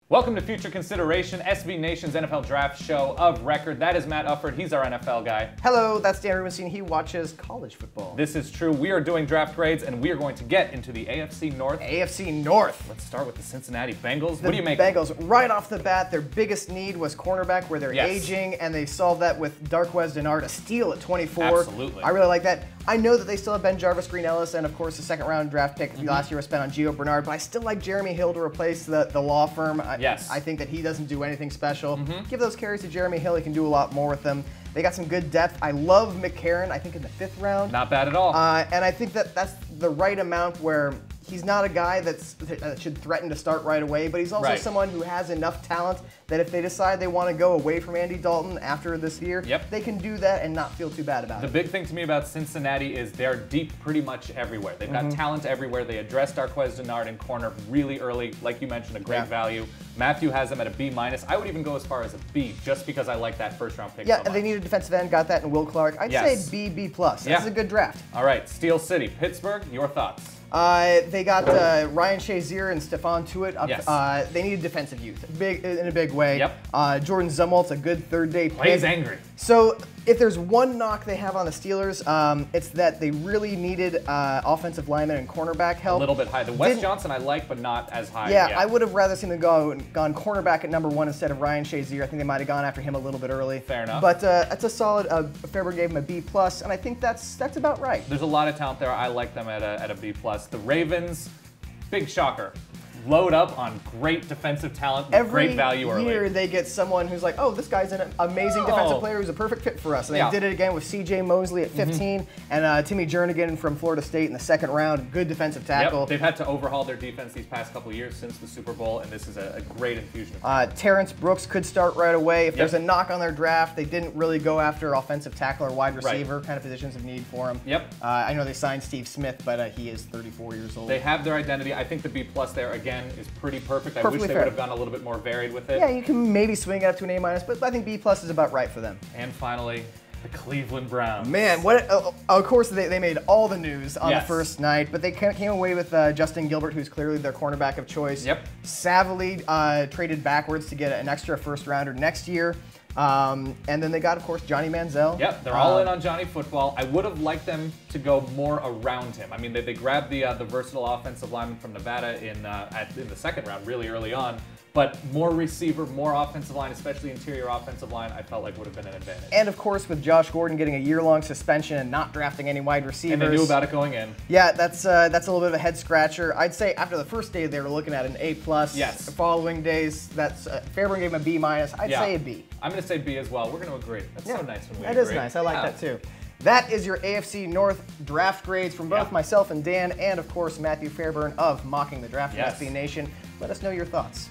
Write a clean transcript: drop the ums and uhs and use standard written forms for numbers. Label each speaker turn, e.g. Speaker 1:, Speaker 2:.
Speaker 1: Welcome to Future Consideration, SB Nation's NFL Draft Show of Record. That is Matt Ufford. He's our NFL guy.
Speaker 2: Hello, that's Dan Rubenstein. He watches college football.
Speaker 1: This is true. We are doing draft grades, and we are going to get into the AFC North.
Speaker 2: AFC North.
Speaker 1: Let's start with the Cincinnati Bengals. What do you make?
Speaker 2: Bengals, right off the bat, their biggest need was cornerback, where they're aging, and they solved that with Darqueze Dennard, a steal at 24.
Speaker 1: Absolutely.
Speaker 2: I really like that. I know that they still have Ben Jarvis, Green Ellis, and of course the second-round draft pick last year was spent on Gio Bernard, but I still like Jeremy Hill to replace the law firm. I think that he doesn't do anything special. Give those carries to Jeremy Hill. He can do a lot more with them. They got some good depth. I love McCarron, I think in the 5th round.
Speaker 1: Not bad at all.
Speaker 2: And I think that that's the right amount where he's not a guy that should threaten to start right away, but he's also someone who has enough talent that if they decide they want to go away from Andy Dalton after this year, they can do that and not feel too bad about it.
Speaker 1: The big thing to me about Cincinnati is they're deep pretty much everywhere. They've got talent everywhere. They addressed Darqueze Dennard in corner really early. Like you mentioned, a great value. Matthew has them at a B-. I would even go as far as a B, just because I like that first-round pick so much.
Speaker 2: And they need a defensive end. Got that in Will Clark. I'd say B, B+. This is a good draft.
Speaker 1: All right, Steel City, Pittsburgh, your thoughts?
Speaker 2: They got Ryan Shazier and Stephon Tuitt up. They need defensive youth, in a big way. Jordan Zumwalt's a good third-day pick.
Speaker 1: Plays angry.
Speaker 2: So if there's one knock they have on the Steelers, it's that they really needed offensive lineman and cornerback help.
Speaker 1: A little bit high. The Wes Johnson I like, but not as high.
Speaker 2: I would have rather seen them gone cornerback at #1 instead of Ryan Shazier. I think they might have gone after him a little bit early.
Speaker 1: Fair enough.
Speaker 2: But that's a solid. Fairburn gave him a B+, and I think that's about right.
Speaker 1: There's a lot of talent there. I like them at a B+. The Ravens, big shocker. Load up on great defensive talent with great value early.
Speaker 2: Every year they get someone who's like, oh, this guy's an amazing defensive player who's a perfect fit for us. And they did it again with C.J. Mosley at 15 and Timmy Jernigan from Florida State in the 2nd round. Good defensive tackle.
Speaker 1: They've had to overhaul their defense these past couple of years since the Super Bowl, and this is a great infusion.
Speaker 2: Terrence Brooks could start right away. If there's a knock on their draft, they didn't really go after offensive tackle or wide receiver kind of positions of need for him. I know they signed Steve Smith, but he is 34 years old.
Speaker 1: They have their identity. I think the B+ there, again, is pretty perfect. I wish they would have gone a little bit more varied with it.
Speaker 2: Yeah, you can maybe swing it up to an A-, but I think B+ is about right for them.
Speaker 1: And finally, the Cleveland Browns.
Speaker 2: Man, what? Of course, they made all the news on the first night, but they came away with Justin Gilbert, who's clearly their cornerback of choice. Savvily traded backwards to get an extra first-rounder next year. And then they got, of course, Johnny Manziel.
Speaker 1: They're all in on Johnny Football. I would have liked them to go more around him. I mean, they grabbed the versatile offensive lineman from Nevada in the 2nd round, really early on. But more receiver, more offensive line, especially interior offensive line, I felt like would have been an advantage. And
Speaker 2: of course, with Josh Gordon getting a year-long suspension and not drafting any wide receivers.
Speaker 1: And they knew about it going in.
Speaker 2: Yeah, that's a little bit of a head scratcher. I'd say after the first day, they were looking at an A+. The following days, that's Fairburn gave him a B-. I'd say a B.
Speaker 1: I'm going to say B as well. We're going to agree. That's so nice when we agree.
Speaker 2: That is nice. I like that too. That is your AFC North draft grades from both myself and Dan, and of course Matthew Fairburn of Mocking the Draft from SB Nation. Let us know your thoughts.